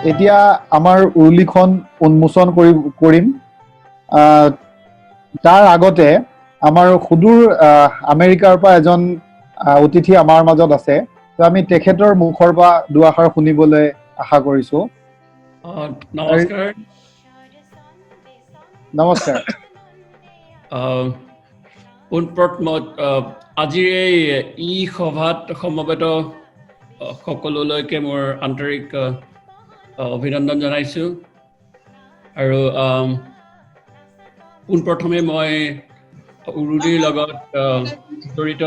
এতিয়া আমাৰ উৰুলিখন উন্মোচন কৰিম। তাৰ আগতে আমাৰ সুদূৰ আমেৰিকাৰ পৰা এজন অতিথি আমাৰ মাজত আছে। তো আমি তেখেতৰ মুখৰ পৰা দুআষাৰ শুনিবলৈ আশা কৰিছো। নমস্কাৰ। নমস্কাৰ। পোনপ্ৰথমত আজিৰ এই সভাত সমবেত সকলোলৈকে মোৰ আন্তৰিক অভিনন্দন জনাইছোঁ। আৰু পোনপ্ৰথমে মই উৰুলিৰ লগত জড়িত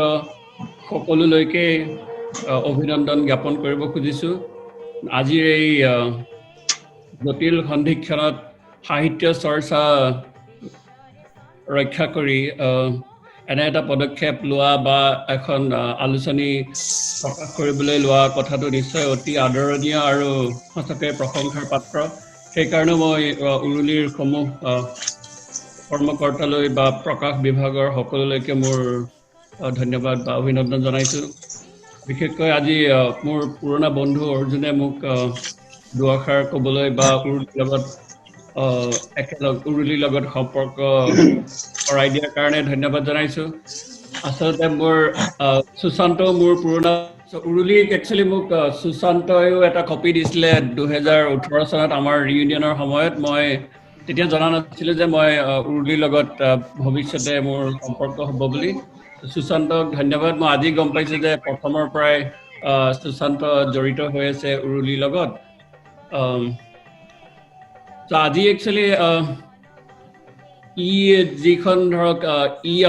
সকলোলৈকে অভিনন্দন জ্ঞাপন কৰিব খুজিছোঁ। আজিৰ এই জটিল সন্ধিক্ষণত সাহিত্য চৰ্চা ৰক্ষা কৰি এনে এটা পদক্ষেপ লোৱা বা এখন আলোচনী প্ৰকাশ কৰিবলৈ লোৱা কথাটো নিশ্চয় অতি আদৰণীয় আৰু সঁচাকৈ প্ৰশংসাৰ পাত্ৰ। সেইকাৰণে মই উৰুলিৰ সমূহ কৰ্মকৰ্তালৈ বা প্ৰকাশ বিভাগৰ সকলোলৈকে মোৰ ধন্যবাদ বা অভিনন্দন জনাইছোঁ। বিশেষকৈ আজি মোৰ পুৰণা বন্ধু অৰ্জুনে মোক দুআষাৰ ক'বলৈ বা উৰুলিৰ লগত সম্পৰ্ক কৰাই দিয়াৰ কাৰণে ধন্যবাদ জনাইছোঁ। আচলতে মোৰ সুশান্ত মোৰ পুৰণা উৰুলিক একচুৱেলি মোক সুশান্তয়ো এটা কপি দিছিলে 2018 চনত আমাৰ ৰিইউনিয়নৰ সময়ত। মই তেতিয়া জনা নাছিলোঁ যে মই উৰুলিৰ লগত ভৱিষ্যতে মোৰ সম্পৰ্ক হ'ব বুলি। সুশান্তক ধন্যবাদ। মই আজি গম পাইছোঁ যে প্ৰথমৰ পৰাই সুশান্ত জড়িত হৈ আছে উৰুলিৰ লগত। আজি একচুৱেলি যিখন ধৰক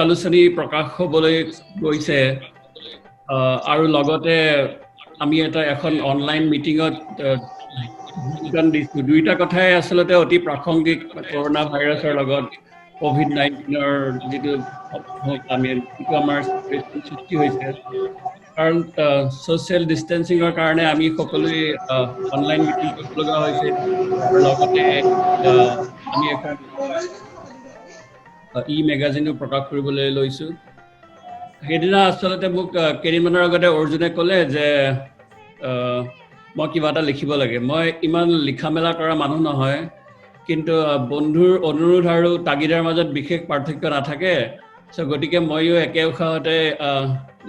আলোচনী প্ৰকাশ হ'বলৈ গৈছে আৰু লগতে আমি এখন অনলাইন মিটিঙত যোগদান দিছোঁ। দুইটা কথাই আচলতে অতি প্ৰাসংগিক কৰোণা ভাইৰাছৰ লগত COVID-19ৰ যিটো আমাৰ সৃষ্টি হৈছে। কাৰণ ছ'চিয়েল ডিষ্টেঞ্চিঙৰ কাৰণে আমি সকলোৱে অনলাইন মিটিং কৰিব লগা হৈছে। আৰু লগতে আমি এখন মেগাজিনো প্ৰকাশ কৰিবলৈ লৈছোঁ। সেইদিনা আচলতে মোক কেইদিনমানৰ আগতে অৰ্জুনে ক'লে যে মই কিবা এটা লিখিব লাগে। মই ইমান লিখা মেলা কৰা মানুহ নহয়, কিন্তু বন্ধুৰ অনুৰোধ আৰু তাগিদাৰ মাজত বিশেষ পাৰ্থক্য নাথাকে। গতিকে ময়ো একে উশাহতে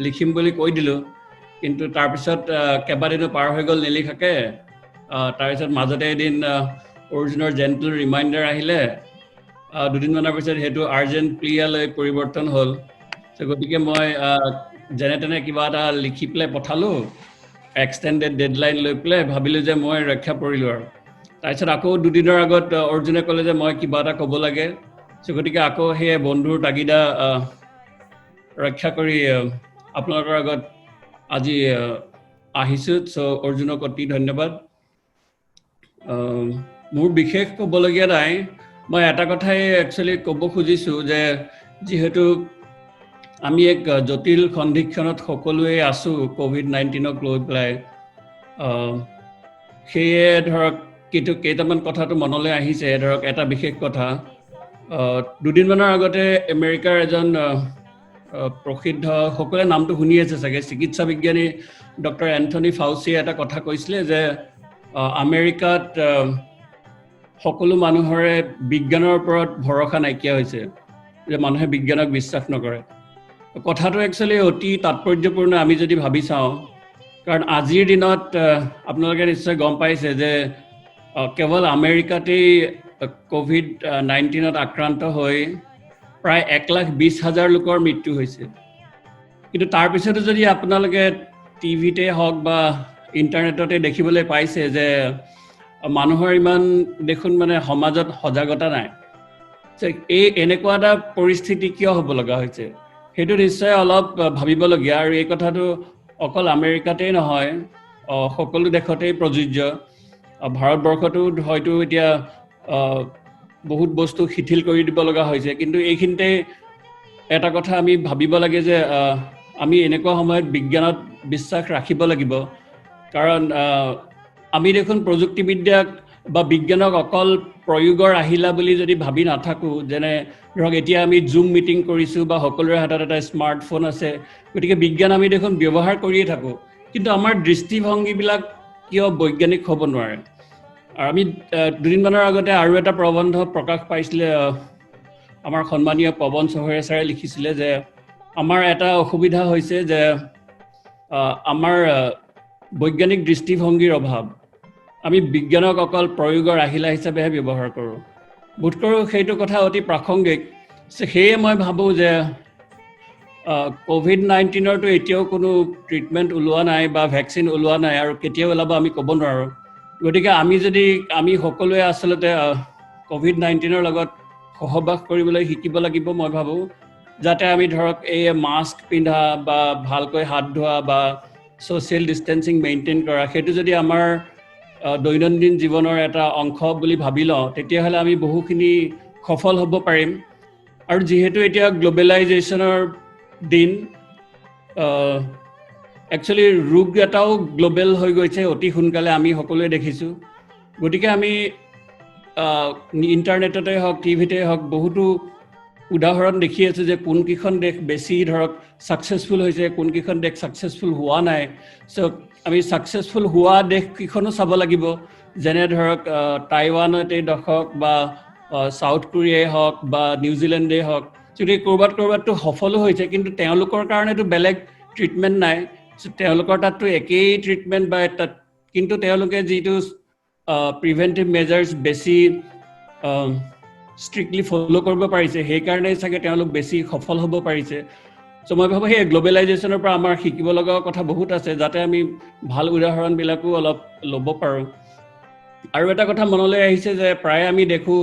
লিখিম বুলি কৈ দিলোঁ। কিন্তু তাৰপিছত কেইবাদিনো পাৰ হৈ গ'ল নিলিখাকে। তাৰপিছত মাজতে এদিন অৰ্জুনৰ জেণ্টল ৰিমাইণ্ডাৰ আহিলে। দুদিনমানৰ পিছত সেইটো আৰ্জেণ্ট প্লিয়ালৈ পৰিৱৰ্তন হ'ল। গতিকে মই যেনে তেনে কিবা এটা লিখি পেলাই পঠালোঁ। এক্সটেণ্ডেড ডেডলাইন লৈ পেলাই ভাবিলোঁ যে মই ৰক্ষা পৰিলোঁ আৰু। তাৰপিছত আকৌ দুদিনৰ আগত অৰ্জুনে ক'লে যে মই কিবা এটা ক'ব লাগে। গতিকে আকৌ সেই বন্ধুৰ তাগিদা ৰক্ষা কৰি আপোনালোকৰ আগত আজি আহিছোঁ। অৰ্জুনক অতি ধন্যবাদ। মোৰ বিশেষ ক'বলগীয়া নাই। মই এটা কথাই একচুৱেলি ক'ব খুজিছোঁ যে যিহেতু আমি এক জটিল সন্ধিক্ষণত সকলোৱে আছোঁ COVID-19ক লৈ পেলাই, সেয়ে ধৰক কেইটামান কথাটো মনলৈ আহিছে। ধৰক এটা বিশেষ কথা, দুদিনমানৰ আগতে আমেৰিকাৰ এজন প্ৰসিদ্ধ, সকলোৱে নামটো শুনি আছে চাগে, চিকিৎসা বিজ্ঞানী ডক্টৰ এন্থনী ফাউচিয়ে এটা কথা কৈছিলে যে আমেৰিকাত সকলো মানুহৰে বিজ্ঞানৰ ওপৰত ভৰসা নাইকিয়া হৈছে, যে মানুহে বিজ্ঞানক বিশ্বাস নকৰে। কথাটো একচুৱেলি অতি তাৎপৰ্যপূৰ্ণ আমি যদি ভাবি চাওঁ। কাৰণ আজিৰ দিনত আপোনালোকে নিশ্চয় গম পাইছে যে কেৱল আমেৰিকাতেই COVID-19ত আক্ৰান্ত হৈ প্ৰায় 1,20,000 লোকৰ মৃত্যু হৈছে। কিন্তু তাৰপিছতো যদি আপোনালোকে টিভিতে হওক বা ইণ্টাৰনেটতে দেখিবলৈ পাইছে যে মানুহৰ ইমান দেখোন সমাজত সজাগতা নাই। এনেকুৱা এটা পৰিস্থিতি কিয় হ'ব লগা হৈছে, সেইটো নিশ্চয় অলপ ভাবিবলগীয়া। আৰু এই কথাটো অকল আমেৰিকাতেই নহয়, সকলো দেশতেই প্ৰযোজ্য। ভাৰতবৰ্ষতো হয়তো এতিয়া বহুত বস্তু শিথিল কৰি দিব লগা হৈছে। কিন্তু এইখিনিতে এটা কথা আমি ভাবিব লাগে যে আমি এনেকুৱা সময়ত বিজ্ঞানত বিশ্বাস ৰাখিব লাগিব। কাৰণ আমি দেখোন প্ৰযুক্তিবিদ্যাক বা বিজ্ঞানক অকল প্ৰয়োগৰ আহিলা বুলি যদি ভাবি নাথাকোঁ, যেনে ধৰক এতিয়া আমি জুম মিটিং কৰিছোঁ বা সকলোৰে হাতত এটা স্মাৰ্টফোন আছে, গতিকে বিজ্ঞান আমি দেখোন ব্যৱহাৰ কৰিয়ে থাকোঁ। কিন্তু আমাৰ দৃষ্টিভংগীবিলাক কিয় বৈজ্ঞানিক হ'ব নোৱাৰে? আৰু আমি দুদিনমানৰ আগতে আৰু এটা প্ৰবন্ধ প্ৰকাশ পাইছিলে, আমাৰ সন্মানীয় পৱন চহৰীয়া ছাৰে লিখিছিলে যে আমাৰ এটা অসুবিধা হৈছে যে আমাৰ বৈজ্ঞানিক দৃষ্টিভংগীৰ অভাৱ। আমি বিজ্ঞানক অকল প্ৰয়োগৰ আহিলা হিচাপেহে ব্যৱহাৰ কৰোঁ। বোধ কৰোঁ সেইটো কথা অতি প্ৰাসংগিক। সেয়ে মই ভাবোঁ যে COVID-19ৰতো এতিয়াও কোনো ট্ৰিটমেণ্ট ওলোৱা নাই বা ভেকচিন ওলোৱা নাই, আৰু কেতিয়া ওলাব আমি ক'ব নোৱাৰোঁ। গতিকে আমি সকলোৱে আচলতে COVID-19ৰ লগত সহবাস কৰিবলৈ শিকিব লাগিব, মই ভাবোঁ, যাতে আমি ধৰক এই মাস্ক পিন্ধা বা ভালকৈ হাত ধোৱা বা ছ'চিয়েল ডিষ্টেঞ্চিং মেইনটেইন কৰা, সেইটো যদি আমাৰ দৈনন্দিন জীৱনৰ এটা অংশ বুলি ভাবি লওঁ, তেতিয়াহ'লে আমি বহুখিনি সফল হ'ব পাৰিম। আৰু যিহেতু এতিয়া গ্ল'বেলাইজেশ্যনৰ দিন, একচুৱেলি ৰোগ এটাও গ্ল'বেল হৈ গৈছে অতি সোনকালে, আমি সকলোৱে দেখিছোঁ। গতিকে আমি ইণ্টাৰনেটতে হওক, টিভিতে হওক, বহুতো উদাহৰণ দেখি আছোঁ যে কোনকেইখন দেশ বেছি ধৰক ছাকচেছফুল হৈছে, কোনকেইখন দেশ ছাকচেছফুল হোৱা নাই। চ' আমি ছাকচেছফুল হোৱা দেশকেইখনো চাব লাগিব, যেনে ধৰক টাইৱানতেই দেখক বা চাউথ কোৰিয়াই হওক বা নিউজিলেণ্ডেই হওক। যদি ক'ৰবাততো সফলো হৈছে, কিন্তু তেওঁলোকৰ কাৰণেতো বেলেগ ট্ৰিটমেণ্ট নাই। তেওঁলোকৰ তাততো একেই ট্ৰিটমেণ্ট বা তাত, কিন্তু তেওঁলোকে যিটো প্ৰিভেণ্টিভ মেজাৰ্ছ বেছি ষ্ট্ৰিক্টলি ফ'ল' কৰিব পাৰিছে, সেইকাৰণে চাগে তেওঁলোক বেছি সফল হ'ব পাৰিছে। চ' মই ভাবোঁ সেই গ্ল'বেলাইজেশ্যনৰ পৰা আমাৰ শিকিব লগা কথা বহুত আছে, যাতে আমি ভাল উদাহৰণবিলাকো অলপ ল'ব পাৰোঁ। আৰু এটা কথা মনলৈ আহিছে যে প্ৰায় আমি দেখোঁ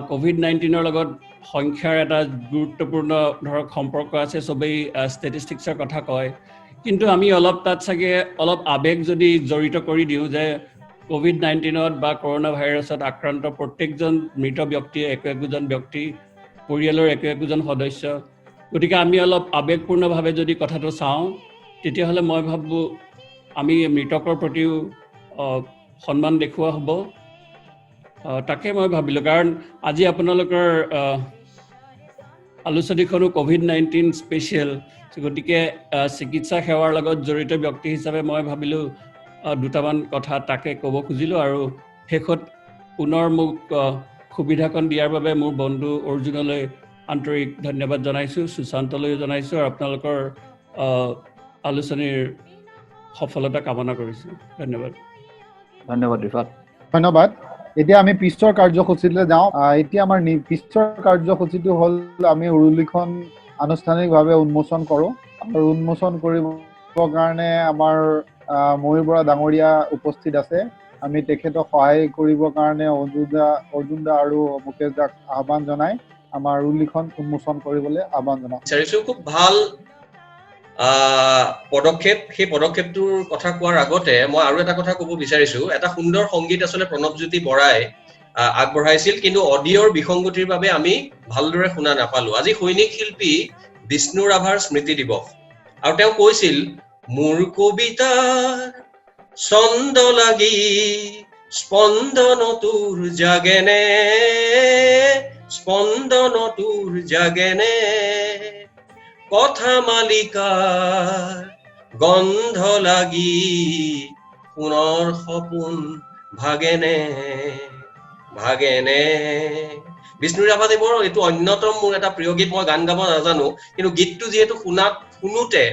COVID-19ৰ লগত সংখ্যাৰ এটা গুৰুত্বপূৰ্ণ ধৰক সম্পৰ্ক আছে, চবেই ষ্টেটিষ্টিক্সৰ কথা কয়, কিন্তু আমি অলপ তাত চাগে অলপ আৱেগ যদি জড়িত কৰি দিওঁ যে COVID-19ত বা কৰোণা ভাইৰাছত আক্ৰান্ত প্ৰত্যেকজন মৃত ব্যক্তিয়ে একো-একোজন ব্যক্তি, পৰিয়ালৰ একো-একোজন সদস্য। গতিকে আমি অলপ আৱেগপূৰ্ণভাৱে যদি কথাটো চাওঁ, তেতিয়াহ'লে মই ভাবোঁ আমি মৃতকৰ প্ৰতিও সন্মান দেখুওৱা হ'ব। তাকে মই ভাবিলোঁ, কাৰণ আজি আপোনালোকৰ আলোচনীখনো COVID-19 স্পেচিয়েল। গতিকে চিকিৎসা সেৱাৰ লগত জড়িত ব্যক্তি হিচাপে মই ভাবিলোঁ দুটামান কথা তাকে ক'ব খুজিলোঁ। আৰু শেষত পুনৰ মোক সুবিধাকণ দিয়াৰ বাবে মোৰ বন্ধু অৰ্জুনলৈ আন্তৰিক ধন্যবাদ জনাইছোঁ, সুশান্তলৈও জনাইছোঁ, আৰু আপোনালোকৰ আলোচনীৰ সফলতা কামনা কৰিছোঁ। ধন্যবাদ। ধন্যবাদ ৰিফাত। ধন্যবাদ। এতিয়া আমি পিছৰ কাৰ্যসূচীলৈ যাওঁ। এতিয়া আমাৰ পিছৰ কাৰ্যসূচীটো হ'ল আমি উৰুলিখন আনুষ্ঠানিকভাৱে উন্মোচন কৰোঁ, আৰু উন্মোচন কৰিবৰ কাৰণে আমাৰ ময়ূৰ বৰা ডাঙৰীয়া উপস্থিত আছে। আমি তেখেতক সহায় কৰিবৰ কাৰণে অৰ্জুন দা আৰু মুকেশ দাক আহ্বান জনাই আমাৰ উৰুলিখন উন্মোচন কৰিবলৈ আহ্বান জনাওঁ। বিচাৰিছোঁ খুব ভাল পদক্ষেপ। সেই পদক্ষেপটোৰ কথা কোৱাৰ আগতে মই আৰু এটা কথা ক'ব বিচাৰিছোঁ। এটা সুন্দৰ সংগীত আচলতে প্ৰণৱজ্যোতি বৰাই আগবঢ়াইছিল, কিন্তু অডিঅ'ৰ বিসংগতিৰ বাবে আমি ভালদৰে শুনা নাপালোঁ। আজি সৈনিক শিল্পী বিষ্ণু ৰাভাৰ স্মৃতি দিৱস, আৰু তেওঁ কৈছিল, মোৰ কবিতাৰ ছন্দ লাগি স্পন্দন তোৰ জাগেনে, স্পন্দন তোৰ জাগেনে, কথা মালিকাৰ গন্ধ লাগি সোণৰ সপোন ভাগেনে, ভাগেনে। বিষ্ণু ৰাভাদেৱৰ এইটো অন্যতম মোৰ এটা প্ৰিয় গীত। মই গান গাব নাজানো, কিন্তু গীতটো যিহেতু শুনোতে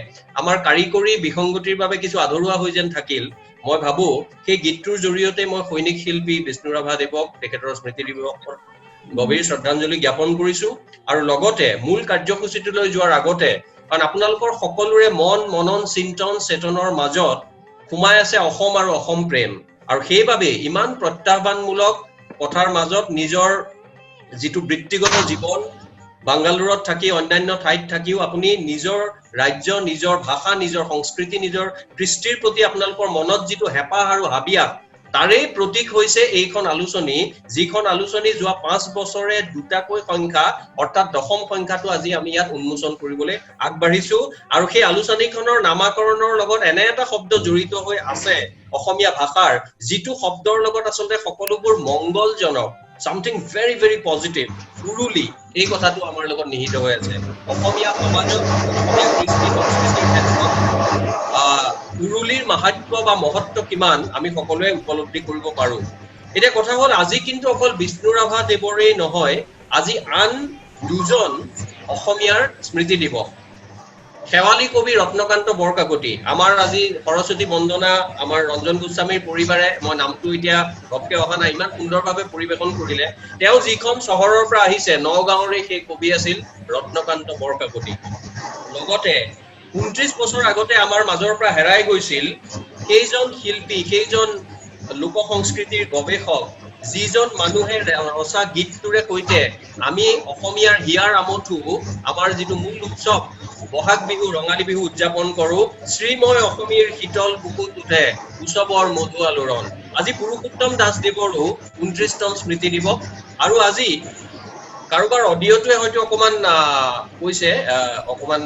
আমাৰ কাৰিকৰী বিসংগতিৰ বাবে কিছু আধৰুৱা হৈ যেন থাকিল, মই ভাবো সেই গীতটোৰ জৰিয়তে মই সৈনিক শিল্পী বিষ্ণু ৰাভাদেৱক তেখেতৰ স্মৃতি দিৱসৰ গভীৰ শ্ৰদ্ধাঞ্জলি জ্ঞাপন কৰিছো। আৰু লগতে মূল কাৰ্যসূচীটোলৈ যোৱাৰ আগতে, কাৰণ আপোনালোকৰ সকলোৰে মন মনন চিন্তন চেতনৰ মাজত সোমাই আছে অসম আৰু অসম প্ৰেম, আৰু সেইবাবে ইমান প্ৰত্যাহ্বানমূলক কথাৰ মাজত নিজৰ যিটো বৃত্তিগত জীৱন, বাংগালুৰুত থাকি অন্যান্য ঠাইত থাকিও আপুনি নিজৰ ৰাজ্য, নিজৰ ভাষা, নিজৰ সংস্কৃতি, নিজৰ কৃষ্টিৰ প্ৰতি আপোনালোকৰ মনত যিটো হেঁপাহ আৰু হাবিয়াস, তাৰেই প্ৰতীক হৈছে এইখন আলোচনী, যিখন আলোচনী যোৱা 5 বছৰে দুটাকৈ সংখ্যা, অৰ্থাৎ 10ম সংখ্যাটো আজি আমি ইয়াত উন্মোচন কৰিবলৈ আগবাঢ়িছো। আৰু সেই আলোচনীখনৰ নামাকৰণৰ লগত এনে এটা শব্দ জড়িত হৈ আছে অসমীয়া ভাষাৰ, যিটো শব্দৰ লগত আচলতে সকলোবোৰ মংগলজনক, something very very positive, উৰুলি, এই কথাটো আমাৰ লগত নিহিত হৈ আছে। অসমীয়া সমাজত, অসমীয়া কৃষ্টি সংস্কৃতিৰ ক্ষেত্ৰত উৰুলিৰ মাহাত্ম্য বা মহত্ব কিমান আমি সকলোৱে উপলব্ধি কৰিব পাৰো। এতিয়া কথা হ'ল আজি কিন্তু অকল বিষ্ণুৰাভা দেৱৰেই নহয়, আজি আন দুজন অসমীয়াৰ স্মৃতি দিৱস। শেৱালী কবি ৰত্নকান্ত বৰকাকতি, আমাৰ আজি সৰস্বতী বন্দনা আমাৰ ৰঞ্জন গোস্বামীৰ পৰিবাৰে, মই নামটো এতিয়া ঘপকে অহা নাই, ইমান সুন্দৰভাৱে পৰিৱেশন কৰিলে। তেওঁ যিখন চহৰৰ পৰা আহিছে, নগাঁৱৰে সেই কবি আছিল ৰত্নকান্ত বৰকাকতি। লগতে 29 বছৰ আগতে আমাৰ মাজৰ পৰা হেৰাই গৈছিল সেইজন শিল্পী, সেইজন লোক সংস্কৃতিৰ গৱেষক, যিজন মানুহে ৰচা গীতটোৰে সৈতে আমি অসমীয়াৰ হিয়াৰ আমঠু, আমাৰ যিটো মূল উৎসৱ বহাগ বিহু, ৰঙালী বিহু উদযাপন কৰো। শ্ৰীময় অসমীৰ শীতল বুকুত উঠে উৎসৱৰ মধু আলোড়ন। আজি পুৰুষোত্তম দাসদেৱৰো 29তম স্মৃতি দিৱস। আৰু আজি কাৰোবাৰ অডিঅ'টোৱে হয়তো অকমান কৈছে, অকমান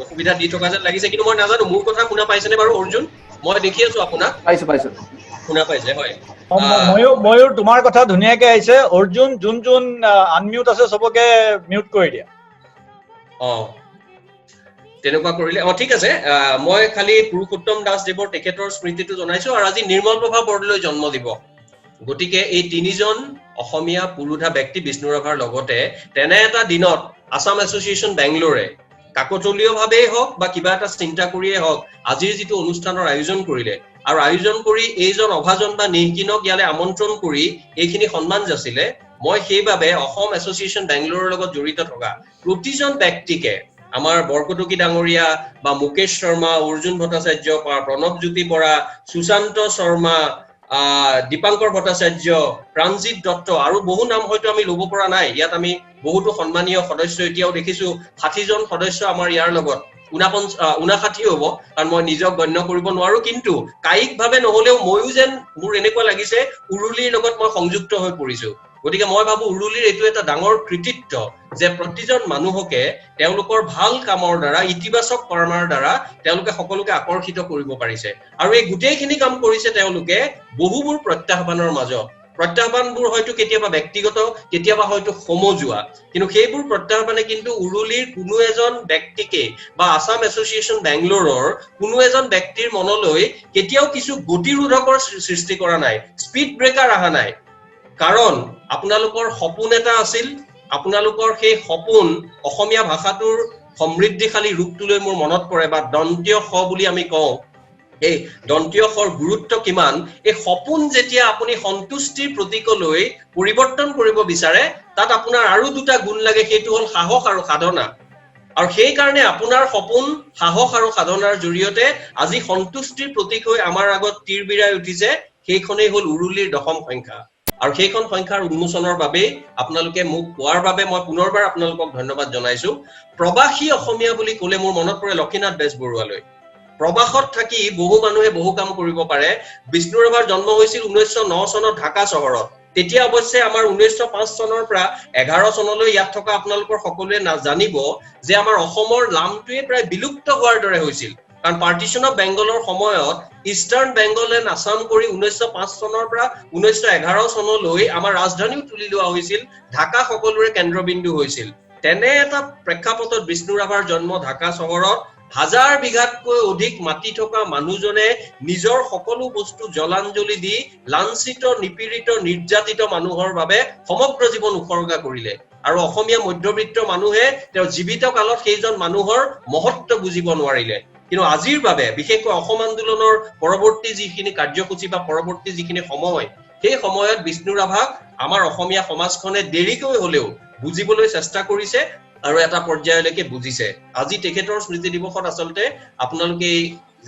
অসুবিধা দি থকা যেন লাগিছে, কিন্তু মই নাজানো মোৰ কথা শুনা পাইছেনে বাৰু অৰ্জুন? মই দেখি আছো আপোনাক। পাইছো শুনা পাইছে? হয়, ময়ো তোমাৰ কথা ধুনীয়াকে আহিছে। অৰ্জুন, যোন আনমিউট আছে চবকে মিউট কৰি দিয়া। তেনেকুৱা কৰিলে ঠিক আছে। মই খালি পুৰুষোত্তম দাসদেৱৰ তেখেতৰ স্মৃতিটো জনাইছো। আৰু আজি নিৰ্মল প্ৰভা বৰদলৈ জন্ম দিৱস। গতিকে এই তিনিজন অসমীয়া পুৰুধা ব্যক্তি বিষ্ণুৰাভাৰ লগতে তেনে এটা দিনত আছাম এছ'চিয়েশ্যন বেংগলোৰে কাকতলীয়ভাৱেই হওক বা কিবা এটা চিন্তা কৰিয়ে হওক আজিৰ যিটো অনুষ্ঠানৰ আয়োজন কৰিলে, আৰু আয়োজন কৰি এইজন অভাজন বা নিৰ্কিনক ইয়ালে আমন্ত্ৰণ কৰি এইখিনি সন্মান যাচিলে, মই সেইবাবে অসম এছ'চিয়েশ্যন বেংগলোৰৰ লগত জড়িত থকা প্ৰতিজন ব্যক্তিকে, আমাৰ বৰকটকী ডাঙৰীয়া বা মুকেশ শৰ্মা, অৰ্জুন ভট্টাচাৰ্য, প্ৰণৱজ্যোতি বৰা, সুশান্ত শৰ্মা, দীপাংকৰ ভট্টাচাৰ্য, প্ৰাণজিৎ দত্ত, আৰু বহু নাম হয়তো আমি ল'ব পৰা নাই। ইয়াত আমি বহুতো সন্মানীয় সদস্য এতিয়াও দেখিছো। 60জন সদস্য আমাৰ ইয়াৰ লগত, 59 হ'ব, কাৰণ মই নিজক গণ্য কৰিব নোৱাৰো। কিন্তু কায়িকভাৱে নহলেও ময়ো যেন, মোৰ এনেকুৱা লাগিছে উৰুলিৰ লগত মই সংযুক্ত হৈ পৰিছো। গতিকে মই ভাবো উৰুলিৰ এইটো এটা ডাঙৰ কৃতিত্ব যে প্ৰতিজন মানুহকে তেওঁলোকৰ ভাল কামৰ দ্বাৰা, ইতিবাচক কৰ্মৰ দ্বাৰা তেওঁলোকে সকলোকে আকৰ্ষিত কৰিব পাৰিছে। আৰু এই গোটেইখিনি কাম কৰিছে তেওঁলোকে বহুবোৰ প্ৰত্যাহ্বানৰ মাজত। প্ৰত্যাহ্বানবোৰ হয়তো কেতিয়াবা ব্যক্তিগত, কেতিয়াবা হয়তো সমজুৱা, কিন্তু সেইবোৰ প্ৰত্যাহ্বানে কিন্তু উৰুলিৰ কোনো এজন ব্যক্তিকে বা আছাম এছ'চিয়েশ্যন বেংগলোৰৰ কোনো এজন ব্যক্তিৰ মনলৈ কেতিয়াও কিছু গতিৰোধকৰ সৃষ্টি কৰা নাই, স্পীড ব্ৰেকাৰ অহা নাই। কাৰণ আপোনালোকৰ সপোন এটা আছিল, আপোনালোকৰ সেই সপোন অসমীয়া ভাষাটোৰ সমৃদ্ধিশালী ৰূপটোলৈ মোৰ মনত পৰে, বা দন্তীয় স বুলি আমি কওঁ, এই দন্তীয় সৰ গুৰুত্ব কিমান। এই সপোন যেতিয়া আপুনি সন্তুষ্টিৰ প্ৰতীকলৈ পৰিৱৰ্তন কৰিব বিচাৰে, তাত আপোনাৰ আৰু দুটা গুণ লাগে, সেইটো হ'ল সাহস আৰু সাধনা। আৰু সেই কাৰণে আপোনাৰ সপোন, সাহস আৰু সাধনাৰ জৰিয়তে আজি সন্তুষ্টিৰ প্ৰতীক হৈ আমাৰ আগত তীৰ বিৰাই উঠিছে। সেইখনেই হ'ল উৰুলিৰ 10ম সংখ্যা। আৰু সেইখন সংখ্যাৰ উন্মোচনৰ বাবে আপোনালোকে মোক কোৱাৰ বাবে মই পুনৰবাৰ আপোনালোকক ধন্যবাদ জনাইছো। প্ৰবাসী অসমীয়া বুলি ক'লে মোৰ মনত পৰে লক্ষীনাথ বেজবৰুৱালৈ। প্ৰবাসত থাকি বহু মানুহে বহু কাম কৰিব পাৰে। বিষ্ণুৰাভাৰ জন্ম হৈছিল 1909 চনত ঢাকা চহৰত। তেতিয়া অৱশ্যে আমাৰ 1905 চনৰ পৰা 11 চনলৈ ইয়াত থকা আপোনালোকৰ সকলোৱে জানিব যে আমাৰ অসমৰ নামটোৱে প্ৰায় বিলুপ্ত হোৱাৰ দৰে হৈছিল। কাৰণ পাৰ্টিশ্যন অফ বেংগলৰ সময়ত ইষ্টাৰ্ণ বেংগল এণ্ড আছাম কৰি 1905 চনৰ পৰা 1911 চনলৈ আমাৰ ৰাজধানীও তুলি লোৱা হৈছিল, ঢাকা সকলোৰে কেন্দ্ৰবিন্দু হৈছিল। তেনে এটা প্ৰেক্ষাপটত বিষ্ণুৰাভাৰ জন্ম ঢাকা চহৰত। 1000 বিঘাতকৈ অধিক মাটি থকা মানুহজনে নিজৰ সকলো বস্তু জলাঞ্জলি দি লাঞ্ছিত, নিপীড়িত, নিৰ্যাতিত মানুহৰ বাবে সমগ্ৰ জীৱন উৎসৰ্গা কৰিলে। আৰু অসমীয়া মধ্যবিত্ত মানুহে তেওঁ জীৱিত কালত সেইজন মানুহৰ মহত্ব বুজিব নোৱাৰিলে। কিন্তু আজিৰ বাবে, বিশেষকৈ অসম আন্দোলনৰ পৰৱৰ্তী যিখিনি কাৰ্যসূচী বা পৰৱৰ্তী যিখিনি সময়, সেই সময়ত বিষ্ণুৰাভাক আমাৰ অসমীয়া সমাজখনে দেৰিকৈ হলেও বুজিবলৈ চেষ্টা কৰিছে আৰু এটা পৰ্যায়লৈকে বুজিছে। আজি তেখেতৰ স্মৃতি দিৱসত আচলতে আপোনালোকে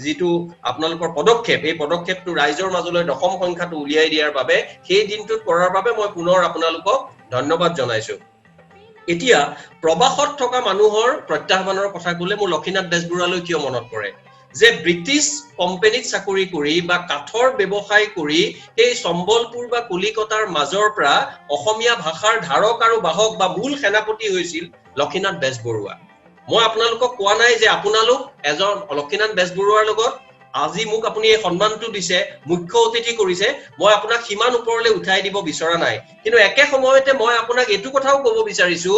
যিটো আপোনালোকৰ পদক্ষেপ, এই পদক্ষেপটো ৰাইজৰ মাজলৈ 10ম সংখ্যাটো উলিয়াই দিয়াৰ বাবে, সেই দিনটোত কৰাৰ বাবে মই পুনৰ আপোনালোকক ধন্যবাদ জনাইছো। এতিয়া প্ৰবাসত থকা মানুহৰ প্ৰত্যাহ্বানৰ কথা ক'লে মোৰ লক্ষীনাথ বেজবৰুৱালৈ কিয় মনত পৰে যে ব্ৰিটিছ কোম্পানীত চাকৰি কৰি বা কাঠৰ ব্যৱসায় কৰি সেই সম্বলপুৰ বা কলিকতাৰ মাজৰ পৰা অসমীয়া ভাষাৰ ধাৰক আৰু বাহক বা মূল সেনাপতি হৈছিল লক্ষীনাথ বেজবৰুৱা। মই আপোনালোকক কোৱা নাই যে আপোনালোক এজন লক্ষীনাথ বেজবৰুৱাৰ লগত আজি মোক আপুনি এই সন্মানটো দিছে, মুখ্য অতিথি কৰিছে, মই আপোনাক সিমান ওপৰলৈ উঠাই দিব বিচৰা নাই। কিন্তু একে সময়তে মই আপোনাক এইটো কথাও ক'ব বিচাৰিছো,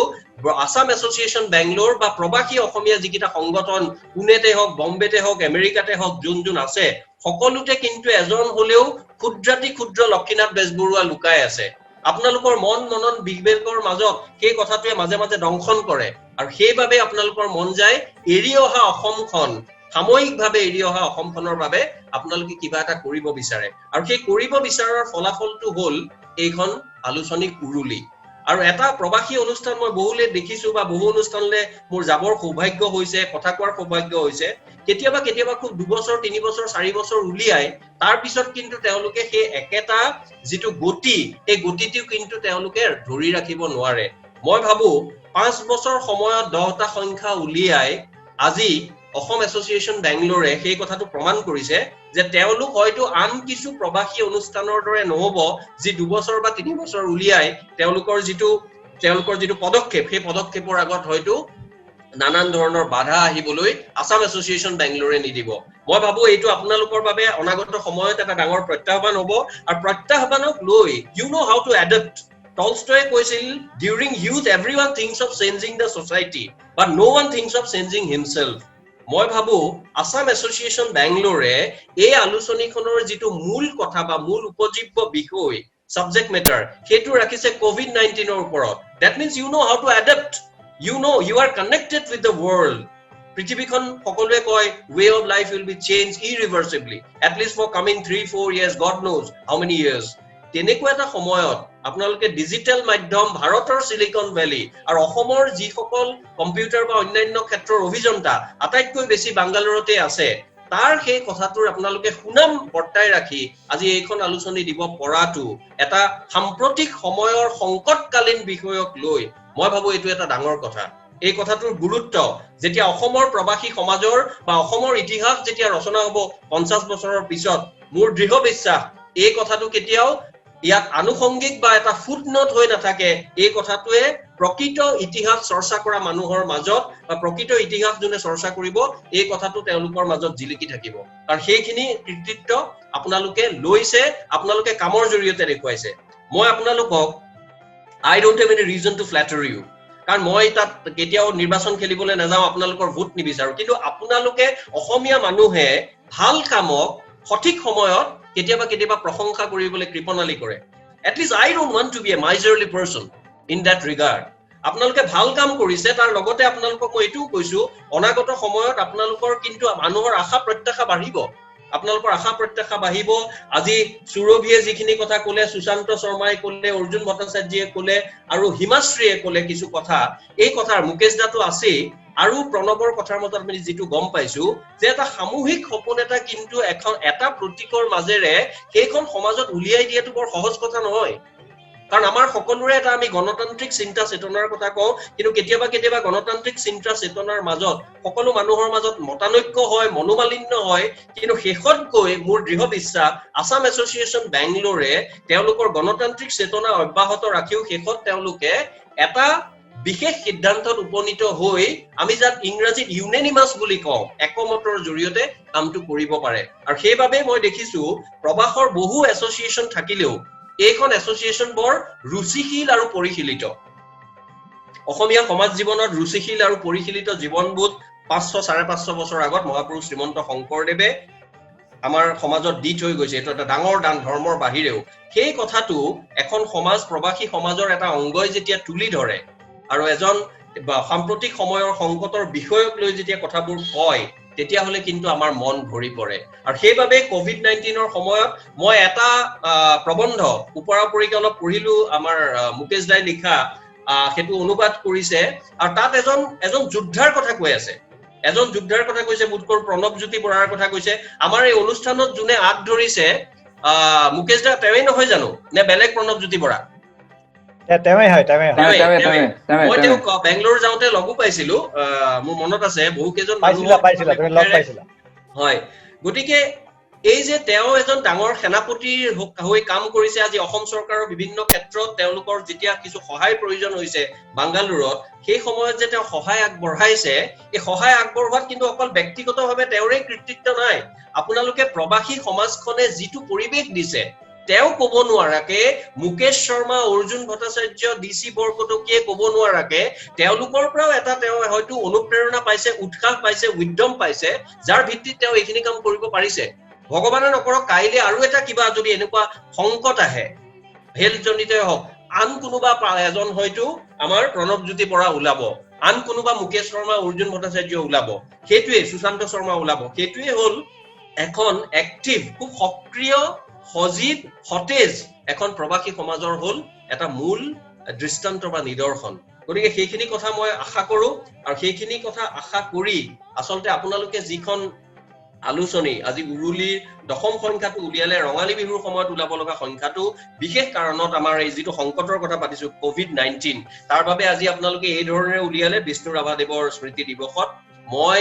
আছাম এছ'চিয়েশ্যন বেংগলোৰ বা প্ৰবাসী অসমীয়া যিকেইটা সংগঠন পুনেতে হওক, বম্বেতে হওক, আমেৰিকাতে হওক, যোন আছে, সকলোতে কিন্তু এজন হলেও ক্ষুদ্ৰাতি ক্ষুদ্ৰ লক্ষীনাথ বেজবৰুৱা লুকাই আছে আপোনালোকৰ মন মনন বিবেকৰ মাজত সেই কথাটোৱে মাজে মাজে দংশন কৰে আৰু সেইবাবে আপোনালোকৰ মন যায় এৰি অহা অসমখন সাময়িকভাৱে এৰি অহা অসমখনৰ বাবে আপোনালোকে কিবা এটা কৰিব বিচাৰে আৰু সেই কৰিব বিচাৰৰ ফলাফলটো হ'ল এইখন আলোচনী উৰুলি আৰু এটা প্ৰবাসী অনুষ্ঠান মই বহুলে দেখিছো বা বহু অনুষ্ঠানলে মোৰ যাবৰ সৌভাগ্য হৈছে কথা কোৱাৰ সৌভাগ্য হৈছে কেতিয়াবা কেতিয়াবা খুব 2 বছৰ 3 বছৰ 4 বছৰ উলিয়াই তাৰ পিছত কিন্তু তেওঁলোকে সেই একেটা যেটো গতি এই গতিটো কিন্তু তেওঁলোকে ধৰি ৰাখিব নোৱাৰে মই ভাবো 5 বছৰ সময়ত 10টা সংখ্যা উলিয়াই আজি অসম এছ'চিয়েশ্যন বেংগলোৰে সেই কথাটো প্ৰমাণ কৰিছে যে তেওঁলোক হয়তো আন কিছু প্ৰবাসী অনুষ্ঠানৰ দৰে নহব যি 2 বছৰ বা 3 বছৰ উলিয়াই তেওঁলোকৰ যেটো পদক্ষেপ সেই পদক্ষেপৰ আগত হয়তো নানান ধৰণৰ বাধা আহিবলৈ আসাম এছ'চিয়েশ্যন বেংগলোৰে নিদিব মই ভাবো এইটো আপোনালোকৰ বাবে অনাগত সময়ত এটা ডাঙৰ প্ৰত্যাহ্বান হ'ব আৰু প্ৰত্যাহ্বানক লৈ you know how to adapt Tolstoy কৈছিল during youth everyone thinks of changing the society but no one thinks of changing himself মই ভাবো আসাম এছ'চিয়েশ্যন বেংগলোৰে এই আলোচনীখনৰ যেটো মূল কথা বা মূল উপজীব্য বিষয় সাবজেক্ট মেটাৰ হেতু ৰাখিছে COVID-19 ৰ ওপৰত that means you know how to adapt you know you are connected with the world পৃথিৱীখন সকলোৱে কয় way of life will be changed irreversibly at least for coming 3-4 years god knows how many years তেনেকুৱা এটা সময়ত আপোনালোকে digital মাধ্যম ভাৰতৰ silicon valley আৰু অসমৰ যি সকল কম্পিউটাৰ বা অন্যান্য ক্ষেত্ৰৰ অভিযন্তা আটাইতকৈ বেছি বাংগালুৰুতে আছে তাৰ সেই কথাটোৰ আপোনালোকে সুনাম বৰ্তাই ৰাখি আজি এইখন আলোচনী দিব পৰাটো এটা সাম্প্ৰতিক সময়ৰ সংকটকালীন বিষয়ক লৈ মই ভাবো এইটো এটা ডাঙৰ কথা এই কথাটোৰ গুৰুত্ব যেতিয়া অসমৰ প্ৰবাসী সমাজৰ বা অসমৰ ইতিহাস যেতিয়া ৰচনা হ'ব 50 বছৰৰ পিছত মোৰ দৃঢ় বিশ্বাস এই কথাটো কেতিয়াও ইয়াত আনুষংগিক বা এটা ফুটনোট হৈ নাথাকে এই কথাটোৱে প্ৰকৃত ইতিহাস চৰ্চা কৰা মানুহৰ মাজত বা প্ৰকৃত ইতিহাস যোনে চৰ্চা কৰিব এই কথাটো তেওঁলোকৰ মাজত জিলিকি থাকিব কাৰণ সেইখিনি কৃতিত্ব আপোনালোকে লৈছে আপোনালোকে কামৰ জৰিয়তে দেখুৱাইছে মই আপোনালোকক I don't have any reason to flatter you কাৰণ মই তাত কেতিয়াও নিৰ্বাচন খেলিবলৈ নাযাওঁ আপোনালোকৰ ভোট নিবিচাৰো কিন্তু আপোনালোকে অসমীয়া মানুহে ভাল কামক সঠিক সময়ত কেতিয়াবা প্ৰশংসা কৰিবলৈ কৃপণালি কৰে at least I don't want to be a miserly person in that regard আপোনালোকে ভাল কাম কৰিছে তাৰ লগতে আপোনালোকক মই এটো কৈছো অনাগত সময়ত আপোনালোকৰ কিন্তু মানুহৰ আশা প্ৰত্যাশা বাঢ়িব আপোনালোকৰ আশা প্ৰত্যাশা বাঢ়িব আজি সুৰভিয়ে যিখিনি কথা ক'লে সুশান্ত শৰ্মাই ক'লে অৰ্জুন ভট্টাচাৰ্যয়ে ক'লে আৰু হিমাশ্ৰীয়ে ক'লে কিছু কথা এই কথাৰ মুকেশ দাটো আছে আৰু প্ৰণৱৰ কথাৰ মতে আমি যেটো গম পাইছো যে এটা সামূহিক সপোন এটা কিন্তু এটা প্ৰতীকৰ মাজেৰে সেইখন সমাজত উলিয়াই দিয়াটো বৰ সহজ কথা নহয় কাৰণ আমাৰ সকলোৰে এটা আমি গণতান্ত্ৰিক চিন্তা চেতনাৰ কথা কওঁ কিন্তু কেতিয়াবা গণতান্ত্ৰিক চিন্তা চেতনাৰ মাজত সকলো মানুহৰ মাজত মতানৈক্য হয় মনোমালিন্য হয় কিন্তু শেষত গৈ মোৰ দৃঢ় বিশ্বাস আসাম এছ'চিয়েশ্যন বেংগলোৰে তেওঁলোকৰ গণতান্ত্ৰিক চেতনা অব্যাহত ৰাখিও শেষত তেওঁলোকে এটা বিশেষ সিদ্ধান্তত উপনীত হৈ আমি যাক ইংৰাজীত ইউনেনিমাস বুলি কওঁ একমতৰ জৰিয়তে কামটো কৰিব পাৰে আৰু সেইবাবে মই দেখিছো প্ৰবাসৰ বহু এছ'চিয়েশ্যন থাকিলেও এইখন এছ'চিয়েশ্যন বৰ ৰুচিশীল আৰু পৰিশীলিত অসমীয়া সমাজ জীৱনত ৰুচিশীল আৰু পৰিশীলিত জীৱনবোধ 500-550 বছৰ আগত মহাপুৰুষ শ্ৰীমন্ত শংকৰদেৱে আমাৰ সমাজত দি থৈ গৈছে এটা এটা ডাঙৰ দান ধৰ্মৰ বাহিৰেও সেই কথাটো এখন সমাজ প্ৰবাসী সমাজৰ এটা অংগই যেতিয়া তুলি ধৰে আৰু এজন সাম্প্ৰতিক সময়ৰ সংকটৰ বিষয়ক লৈ যেতিয়া কথাবোৰ কয় তেতিয়া হলে কিন্তু আমাৰ মন ভৰি পৰে আৰু সেইবাবে COVID-19 ৰ সময়ত মই এটা প্ৰবন্ধ উপৰাপৰিকে অলপ পঢ়িলো আমাৰ মুকেশ দাই লিখা হেতু অনুবাদ কৰিছে আৰু তাত এজন যোদ্ধাৰ কথা কৈ আছে এজন যোদ্ধাৰ কথা কৈছে বুটকৰ প্ৰণৱজ্যোতি বৰাৰ কথা কৈছে আমাৰ এই অনুষ্ঠানত যোনে আগ ধৰিছে মুকেশ দা তেৱেই নহয় জানো নে বেলেগ প্ৰণৱজ্যোতি বৰা তেৱে হয় মই তেওঁক বেংগলোৰ যাওঁতে লগো পাইছিলো মোৰ মনত আছে বহু কেইজন হয় গতিকে এই যে তেওঁ এজন ডাঙৰ সেনাপতিৰ হৈ কাম কৰিছে আজি অসম চৰকাৰৰ বিভিন্ন ক্ষেত্ৰত তেওঁলোকৰ যেতিয়া কিছু সহায় প্ৰয়োজন হৈছে বাংগালুৰুত সেই সময়ত যে তেওঁ সহায় আগবঢ়াইছে এই সহায় আগবঢ়োৱাত কিন্তু অকল ব্যক্তিগতভাৱে তেওঁৰে কৃতিত্ব নাই আপোনালোকে প্ৰবাসী সমাজখনে যিটো পৰিৱেশ দিছে তেওঁ ক'ব নোৱাৰাকে মুকেশ শৰ্মা অৰ্জুন ভট্টাচাৰ্য ডিসি বৰকটকীয়ে ক'ব নোৱাৰাকে তেওঁলোকৰ পৰাও এটা তেওঁ হয়তো অনুপ্ৰেৰণা পাইছে উৎসাহ পাইছে উদ্যম পাইছে যাৰ ভিত্তিত তেওঁ এইখিনি কাম কৰিব পাৰিছে ভগৱানে নকৰক কাইলৈ আৰু এটা কিবা যদি এনেকুৱা সংকট আহে হেলথজনিতই হওক আন কোনোবা এজন হয়তো আমাৰ প্ৰণৱজ্যোতি পৰা ওলাব আন কোনোবা মুকেশ শৰ্মা অৰ্জুন ভট্টাচাৰ্য ওলাব সেইটোৱে সুশান্ত শৰ্মা ওলাব সেইটোৱে হ'ল এখন এক্টিভ খুব সক্ৰিয় সজীৱ সতেজ এখন প্ৰবাসী সমাজৰ হ'ল এটা মূল দৃষ্টান্ত বা নিদৰ্শন গতিকে সেইখিনি কথা মই আশা কৰো আৰু সেইখিনি কথা আশা কৰি আচলতে আপোনালোকে যিখন আলোচনী আজি উৰুলিৰ দশম সংখ্যাটো উলিয়ালে ৰঙালী বিহুৰ সময়ত ওলাব লগা সংখ্যাটো বিশেষ কাৰণত আমাৰ এই যিটো সংকটৰ কথা পাতিছো কোভিড-19 তাৰ বাবে আজি আপোনালোকে এই ধৰণে উলিয়ালে বিষ্ণু ৰাভাদেৱৰ স্মৃতি দিৱসত মই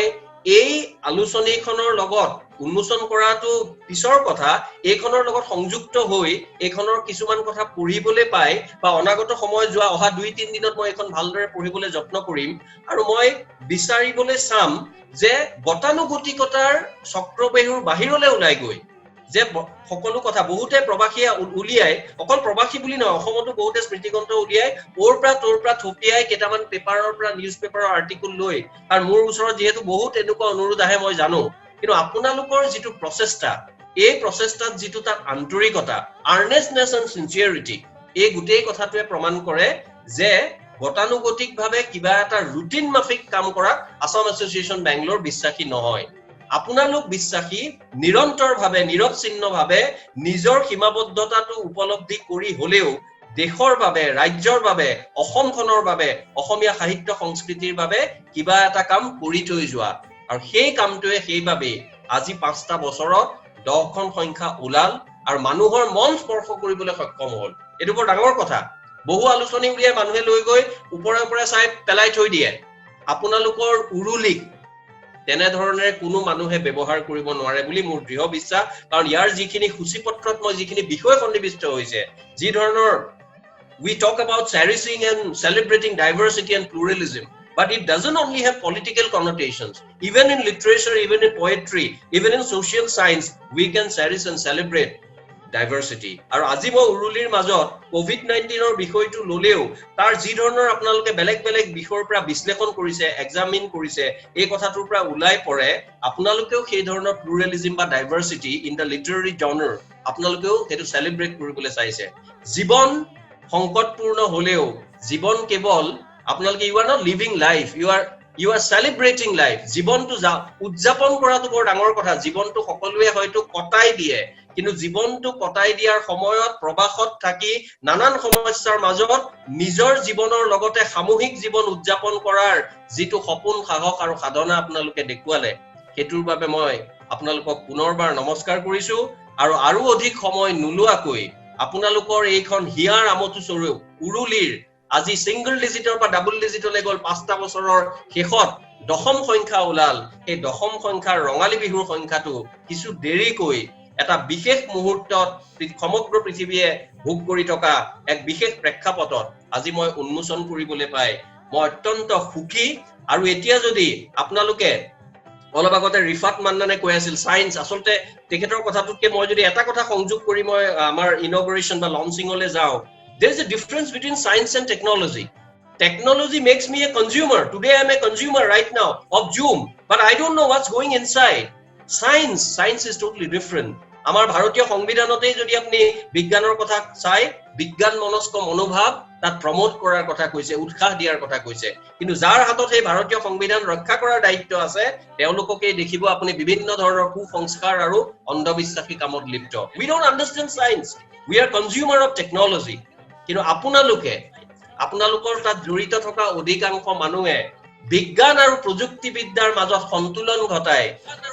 এই আলোচনীখনৰ লগত উন্মোচন কৰাটো পিছৰ কথা এইখনৰ লগত সংযুক্ত হৈ এইখনৰ কিছুমান কথা পঢ়িবলৈ পাই বা অনাগত সময় যোৱা অহা 2-3 দিনত মই এখন ভালদৰে পঢ়িবলৈ যত্ন কৰিম আৰু মই বিচাৰিবলৈ চাম যে গতানুগতিকতাৰ চক্ৰবেহুৰ বাহিৰলৈ ওলাই গৈ যে সকলো কথা বহুতে প্ৰবাসীয়ে উলিয়াই অকল প্ৰবাসী বুলি নহয় অসমতো বহুতে স্মৃতিগ্ৰন্থ উলিয়াই ওৰ পৰা থপিয়াই কেইটামান পেপাৰৰ পৰা নিউজ পেপাৰৰ আৰ্টিকল লৈ আৰু মোৰ ওচৰত যেহেতু বহুত এনেকুৱা অনুৰোধ আহে মই জানো কিন্তু আপোনালোকৰ যিটো প্ৰচেষ্টা এই প্ৰচেষ্টাত যিটো তাৰ আন্তৰিকতা আৰ্নেষ্টনেছ এণ্ড সিনচিয়াৰিটি এই গোটেই কথাটোৱে প্ৰমাণ কৰে যে গতানুগতিকভাৱে কিবা এটা ৰুটিন মাফিক কাম কৰা আসাম এছ'চিয়েশ্যন বেংগলোৰ বিশ্বাসী নহয় আপোনালোক বিশ্বাসী নিৰন্তৰভাৱে নিৰৱচ্ছিন্নভাৱে নিজৰ সীমাবদ্ধতাটো উপলব্ধি কৰি হলেও দেশৰ বাবে ৰাজ্যৰ বাবে অসমখনৰ বাবে অসমীয়া সাহিত্য সংস্কৃতিৰ বাবে কিবা এটা কাম কৰি থৈ যোৱা আৰু সেই কামটোৱে সেইভাবে আজি 5টা বছৰত 10খন সংখ্যা ওলাল আৰু মানুহৰ মন স্পৰ্শ কৰিবলৈ সক্ষম হ'ল এটো বৰ ডাঙৰ কথা বহু আলোচনী উলিয়াই মানুহে লৈ গৈ ওপৰে চাই পেলাই থৈ দিয়ে আপোনালোকৰ উৰুলিক তেনে ধৰণে কোনো মানুহে ব্যৱহাৰ কৰিব নোৱাৰে বুলি মোৰ দৃঢ় বিশ্বাস কাৰণ ইয়াৰ যিখিনি সূচীপত্ৰত মই যিখিনি বিষয় সন্নিবিষ্ট হৈছে যি ধৰণৰ we talk about cherishing and celebrating diversity and pluralism but it doesn't only have political connotations even in literature even in poetry even in social science we can cherish and celebrate diversity আৰু আজি মই উৰুলিৰ মাজত COVID-19 ৰ বিষয়টো ললেও তাৰ যি ধৰণৰ আপোনালোকে বেলেগ বিষয়ৰ পৰা বিশ্লেষণ কৰিছে এক্সামিন কৰিছে এই কথাটোৰ পৰা ওলাই পৰে আপোনালোকেও সেই ধৰণৰ প্লুৰালিজম বা ডাইভাৰ্সিটি ইন দা লিটাৰেৰী জনাৰ আপোনালোকেও হেতু সেলিব্ৰেট কৰিবলৈ চাইছে জীৱন সংকটপূৰ্ণ হলেও জীৱন কেৱল আপোনালোকে you are not living life you are celebrating life জীৱনটো উদযাপন কৰাটো বৰ ডাঙৰ কথা জীৱনটো সকলোৱে হয়তো কটাই দিয়ে কিন্তু জীৱনটো কটাই দিয়াৰ সময়ত প্ৰবাসত থাকি নানান সমস্যাৰ মাজত নিজৰ জীৱনৰ লগতে সামূহিক জীৱন উদযাপন কৰাৰ যিটো সপোন সাহস আৰু সাধনা আপোনালোকে দেখুৱালে হেতুৰ বাবে মই আপোনালোকক পুনৰবাৰ নমস্কাৰ কৰিছো আৰু অধিক সময় নুলুৱাকৈ আপোনালোকৰ এইখন হিয়াৰ আমতু স্বৰূপ উৰুলিৰ আজি সিঙ্গল ডিজিটৰ পৰা ডাবল ডিজিটলৈ গল 5টা বছৰৰ শেষত দশম সংখ্যা ওলাল এই দশম সংখ্যাৰ ৰঙালী বিহুৰ সংখ্যাটো কিছু দেৰিকৈ এটা বিশেষ মুহূৰ্তত সমগ্ৰ পৃথিৱীয়ে ভোগ কৰি থকা এক বিশেষ প্ৰেক্ষাপটত আজি মই উন্মোচন কৰিবলৈ পাই মই অত্যন্ত সুখী আৰু এতিয়া যদি আপোনালোকে অলপ আগতে ৰিফাত মান্নানে কৈ আছিল সায়েন্স আসলতে তেখেতৰ কথাটোকে মই যদি এটা কথা সংযোগ কৰি মই আমাৰ ইনগ্ৰেচন বা লঞ্চিংলৈ যাও there is a difference between science and technology. Technology makes me a consumer. Today I am a consumer right now of Zoom, but I don't know what's going inside. Science is totally different. Amar Bharatiya Sangvidhanote jodi apni bigyanor kotha chai, bigyan monosko monobhav tat promote korar kotha koise, utkah diar kotha koise. Kintu jar hatot ei Bharatiya Sangvidhan raksha korar daitto ase, teolokoke dekhibo apni bibhinno dhoroner kusanskar aru ondobissashi kamot lipto. We don't understand science. We are consumer of technology. কিন্তু আপোনালোকৰ তাত জড়িত থকা অধিকাংশ মানুহে বিজ্ঞান আৰু প্ৰযুক্তিবিদ্যাৰ মাজত সন্তুলন ঘটাই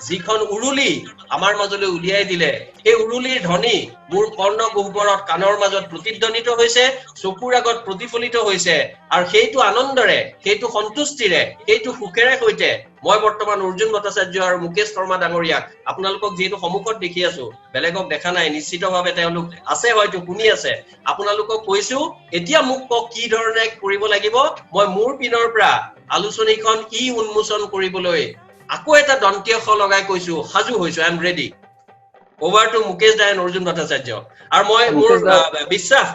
যিখন উৰুলি আমাৰ মাজলৈ উলিয়াই দিলে এই উৰুলিৰ ধ্বনি মোৰ কৰ্ণ গহ্বৰত কাণৰ মাজত প্ৰতিধ্বনিত হৈছে চকুৰ আগত প্ৰতিফলিত হৈছে আৰু সেইটো আনন্দৰে সেইটো সন্তুষ্টিৰে সেইটো সুখেৰে সৈতে মই বৰ্তমান অৰ্জুন ভট্টাচাৰ্য আৰু মুকেশ শৰ্মা ডাঙৰীয়াক আপোনালোকক যেহেতু সন্মুখত দেখি আছো বেলেগক দেখা নাই নিশ্চিতভাৱে তেওঁলোক আছে হয়তো শুনি আছে আপোনালোকক কৈছো এতিয়া মোক কি ধৰণে কৰিব লাগিব মই মোৰ পিনৰ পৰা আলোচনীখন উন্মোচন কৰিবলৈ আকৌ এটা দন্তীয় খ লগাই কৈছো হাজু হৈছো I am ready over to Mukesh Dai and Arjun Bhattacharya আৰু মই মোৰ বিশ্বাস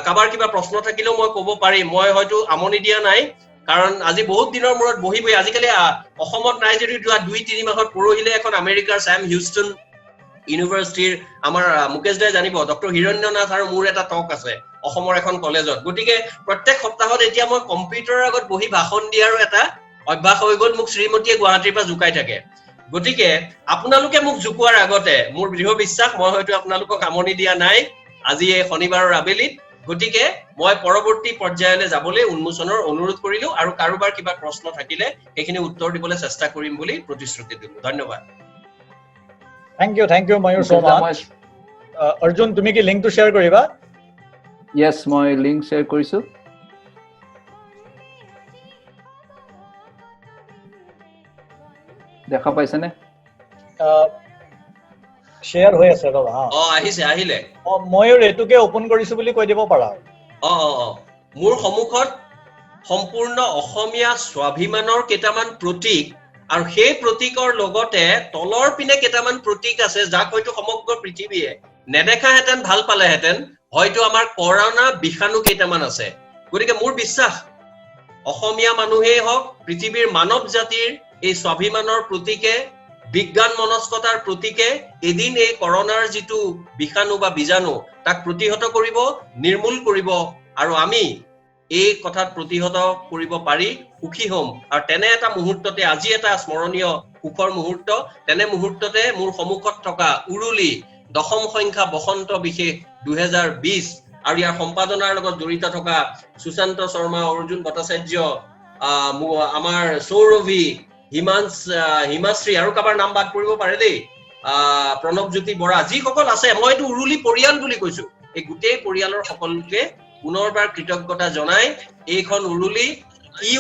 কাবাৰ কিবা প্ৰশ্ন থাকিলেও মই ক'ব পাৰিম মই হয়তো আমনি দিয়া নাই কাৰণ আজি বহুত দিনৰ মূৰত বহিবই আজিকালি অসমত নাই যদি 2-3 মাহত পৰহিলে এখন আমেৰিকাৰ স্যাম হিউষ্টন ইউনিভাৰ্চিটিৰ আমাৰ মুকেশ দাই জানিব ডক্টৰ হিৰণ্যনাথ আৰু মোৰ এটা টক আছে অসমৰ এখন কলেজত গতিকে প্ৰত্যেক সপ্তাহত এতিয়া মই কম্পিউটাৰৰ আগত বহি ভাষণ দিয়াৰো এটা অভ্যাস হৈ গ'ল মোক শ্ৰীমতীয়ে গুৱাহাটীৰ পৰা জুকাই থাকে গতিকে আপোনালোকে মোক জুকোৱাৰ আগতে মোৰ দৃঢ় বিশ্বাস মই হয়তো আপোনালোকক আমনি দিয়া নাই আজি এই শনিবাৰৰ আবেলিত গতিকে মই পৰৱৰ্তী পৰ্যায়লৈ যাবলৈ উন্মোচনৰ অনুৰোধ কৰিলো আৰু কাৰোবাৰ কিবা প্ৰশ্ন থাকিলে সেইখিনি উত্তৰ দিবলৈ চেষ্টা কৰিম বুলি প্ৰতিশ্ৰুতি দিলো ধন্যবাদ Thank you, Mayur, so much. Arjun, তুমি কি লিংকটো শ্বেয়াৰ কৰিবা? Yes, মই লিংক শ্বেয়াৰ কৰিছো। দেখা পাইছেনে? শ্বেয়াৰ হৈ আছে ৰবা। আহিলে। ময়ুৰ এটুকে ওপেন কৰিছো বুলি কৈ দিব পাৰা। মোৰ সন্মুখত সম্পূৰ্ণ অসমীয়া স্বাভিমানৰ কেইটামান প্ৰতীক আৰু সেই প্ৰতীকৰ লগতে তলৰ পিনে কেইটামান প্ৰতীক আছে যাক হয়তো সমগ্ৰ পৃথিৱীয়ে নেদেখাহেঁতেন ভাল পালেহেঁতেন হয়তো আমাৰ কৰোনা বিষাণু কেইটামান আছে গতিকে মোৰ বিশ্বাস অসমীয়া মানুহেই হওক পৃথিৱীৰ মানৱ জাতিৰ এই স্বাভিমানৰ প্ৰতীকে বিজ্ঞান মনস্কতাৰ প্ৰতীকে এদিন এই কৰোনাৰ যিটো বিষাণু বা বীজাণু তাক প্ৰতিহত কৰিব নিৰ্মূল কৰিব আৰু আমি এই কথাত প্ৰতিহত কৰিব পাৰি সুখী হ'ম আৰু তেনে এটা মুহূৰ্ততে আজি এটা স্মৰণীয় সুখৰ মুহূৰ্ত তেনে মুহূৰ্ততে মোৰ সন্মুখত থকা উৰুলি দশম সংখ্যা বসন্ত বিশেষ 2020 আৰু ইয়াৰ সম্পাদনাৰ লগত জড়িত থকা সুশান্ত শৰ্মা অৰ্জুন ভট্টাচাৰ্য আমাৰ সৌৰভী হিমাশ্ৰী আৰু কাবাৰ নাম বাদ পৰিব পাৰে দেই প্ৰণৱজ্যোতি বৰা যিসকল আছে মই এইটো উৰুলি পৰিয়াল বুলি কৈছো এই গোটেই পৰিয়ালৰ সকলোকে পুনৰবাৰ কৃতজ্ঞতা জনাই এইখন উৰুলি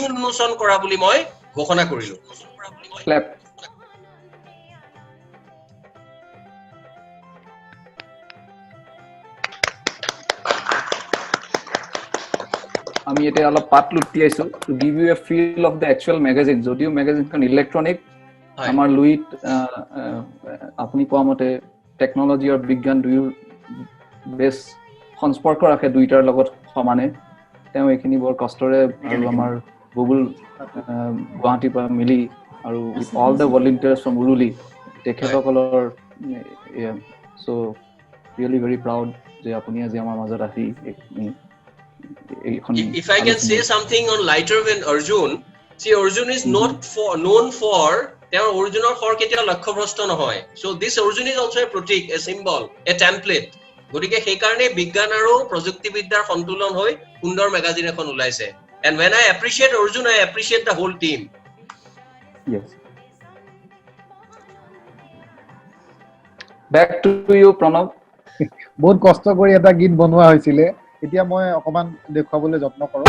উন্মোচন কৰা বুলি মই ঘোষণা কৰিলো ক্লেপ আমি এতিয়া অলপ পাত লুটিয়াইছো to give you a feel of the actual magazine যদিও মেগাজিনখন ইলেক্ট্ৰনিক আমাৰ লুইত আপুনি কোৱা মতে টেকনলজি আৰু বিজ্ঞান দুয়ো বেছ সংস্পৰ্শ ৰাখে দুইটাৰ লগত সমানে তেওঁ এইখিনি বৰ কষ্টৰে আৰু আমাৰ গুগল গুৱাহাটীৰ পৰা মিলি আৰু অল দ্য ভলেণ্টিয়াৰ্ছ ফ্ৰম উৰুলি তেখেতসকলৰ চ' ৰিয়েলি ভেৰি প্ৰাউড যে আপুনি আজি আমাৰ মাজত আহি If I can say something on lighter vein Arjun, see Arjun is not known for their original for ketia lakhyabhrashta nohoy. So this Arjun is also a pratik, a symbol, a template. গতিকে সেই কাৰণে বিজ্ঞান আৰু প্ৰযুক্তিবিদ্যাৰ সন্তুলন হৈ সুন্দৰ magazine এখন ওলাইছে and when I appreciate Arjun I appreciate the whole team. Yes. Back to you Pranav. বহুত কষ্ট কৰি এটা গীত বনোৱা হৈছিলে এতিয়া মই অকমান দেখুৱাবলৈ যত্ন কৰো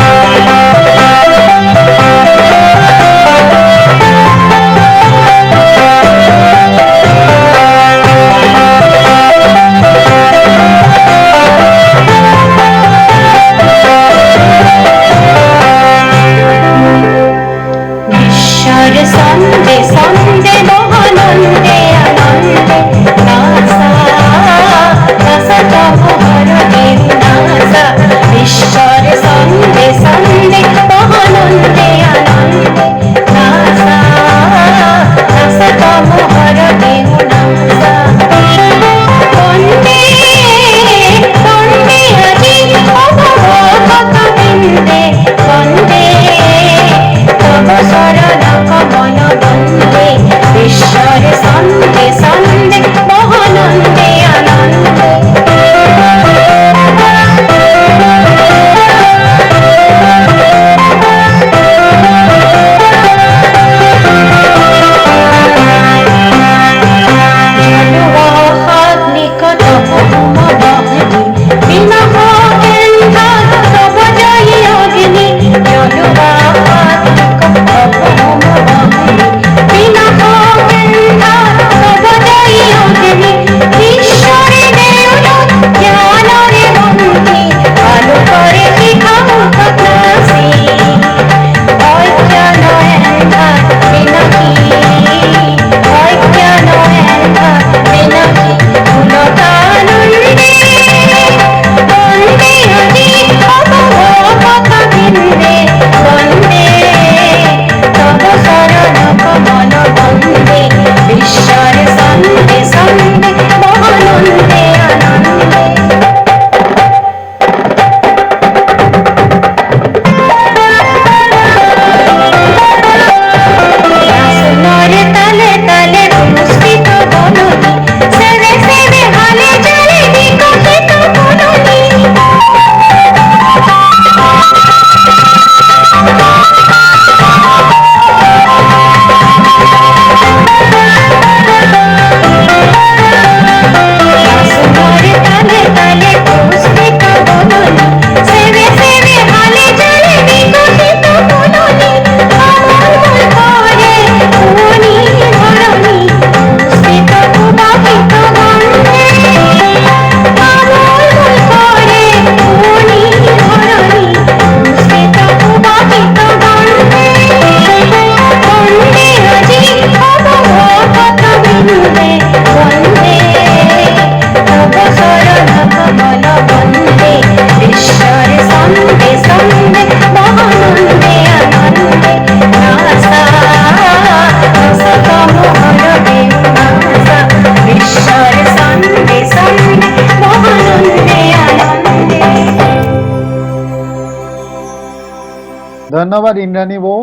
ধন্যবাদ ইন্দ্ৰাণী বৌ।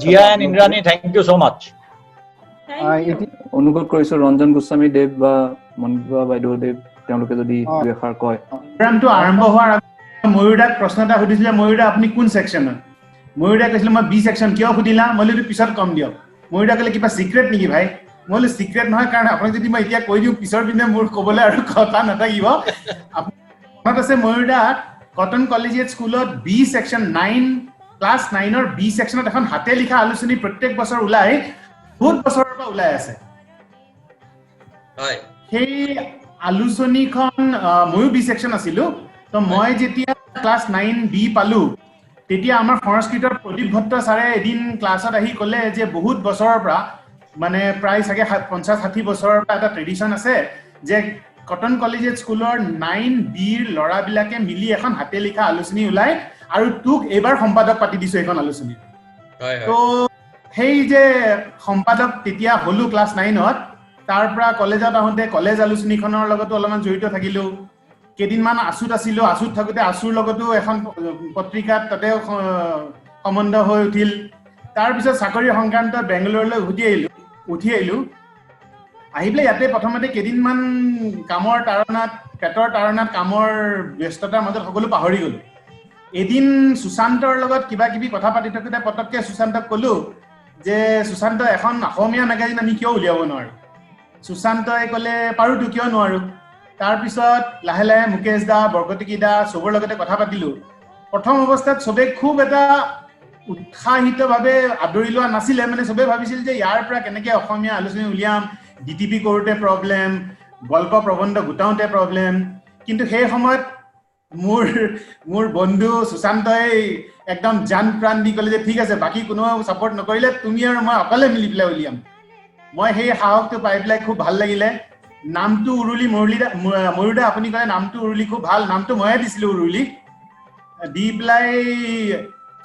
Jia and Indrani, thank you so much. অনুৰোধ কৰিছো ৰঞ্জন গোস্বামী দেৱ বা মনিবা বাইদেউ দেৱ তেওঁলোকে যদি দুই এষাৰ কয়। প্ৰগ্ৰামটো আৰম্ভ হোৱাৰ আগতে ময়ূৰদাক প্ৰশ্ন এটা সুধিছিলে, ময়ূৰদা আপুনি কোন ছেকশ্যনৰ? ময়ূৰদা কৈছিলে মই বি ছেকশ্যন। কিয় সুধিলা? মই বোলো পিছত কম দিয়ক। ময়ূৰদা ক'লে কিবা চিক্ৰেট নেকি ভাই? মই বোলো চিক্ৰেট নহয়, কাৰণ আপোনাক যদি মই এতিয়া কৈ দিওঁ পিছৰ পিনে মোৰ ক'বলৈ আৰু কথা নাথাকিব। মনত আছে ময়ূৰদা কটন কলেজিয়েট স্কুলত বি ছেকশ্যন 9 ক্লাছ 9ৰ বি ছেকশ্যনত এখন হাতে লিখা আলোচনী প্ৰত্যেক বছৰ ওলাই, বহুত বছৰৰ পৰা ওলাই আছে। সেই আলোচনীখন ময়ো বি ছেকশ্যন আছিলো। তো মই যেতিয়া ক্লাছ 9B পালো, তেতিয়া আমাৰ সংস্কৃতৰ প্ৰদীপ ভট্ট ছাৰে এদিন ক্লাছত আহি ক'লে যে বহুত বছৰৰ পৰা, মানে প্ৰায় চাগে 50-60 বছৰৰ পৰা এটা ট্ৰেডিশ্যন আছে যে কটন কলেজিয়েট স্কুলৰ 9Bৰ ল'ৰাবিলাকে মিলি এখন হাতে লিখা আলোচনী ওলাই, আৰু তোক এইবাৰ সম্পাদক পাতি দিছো এখন আলোচনী। তো সেই যে সম্পাদক তেতিয়া হলো ক্লাছ 9ত, তাৰ পৰা কলেজত আহোঁতে কলেজ আলোচনীখনৰ লগতো অলপমান জড়িত থাকিলো। কেইদিনমান আছুত আছিলো, আছুত থাকোঁতে আছুৰ লগতো এখন পত্ৰিকাত তাতে সম্বন্ধ হৈ উঠিল। তাৰপিছত চাকৰি সংক্ৰান্তত বেংগলোৰলৈ উঠি আহিলো। আহি পেলাই ইয়াতে প্ৰথমতে কেইদিনমান কামৰ তাৰণাত, পেটৰ তাৰণাত, কামৰ ব্যস্ততাৰ মাজত সকলো পাহৰি গলো। এদিন সুশান্তৰ লগত কিবা কিবি কথা পাতি থাকোঁতে পটককে সুশান্তক ক'লো যে সুশান্ত, এখন অসমীয়া মেগাজিন আমি কিয় উলিয়াব নোৱাৰো? সুশান্তই ক'লে পাৰোতো, কিয় নোৱাৰো? তাৰপিছত লাহে লাহে মুকেশ দা, বৰকটকী দা চবৰ লগতে কথা পাতিলো। প্ৰথম অৱস্থাত চবে খুব এটা উৎসাহিতভাৱে আদৰি লোৱা নাছিলে, মানে চবে ভাবিছিল যে ইয়াৰ পৰা কেনেকে অসমীয়া আলোচনী উলিয়াম, ডিটিপি কৰোঁতে প্ৰব্লেম, গল্প প্ৰবন্ধ গোটাওঁতে প্ৰব্লেম। কিন্তু সেই সময়ত মোৰ বন্ধু সুশান্তই একদম জান প্ৰাণ দি ক'লে যে ঠিক আছে, বাকী কোনেও ছাপোৰ্ট নকৰিলে তুমি আৰু মই অকলে মিলি পেলাই উলিয়াম। মই সেই সাহসটো পাই পেলাই খুব ভাল লাগিলে। নামটো উৰুলি ময়ূৰদা আপুনি ক'লে নামটো উৰুলি, খুব ভাল নামটো ময়ে দিছিলো উৰুলি। দি পেলাই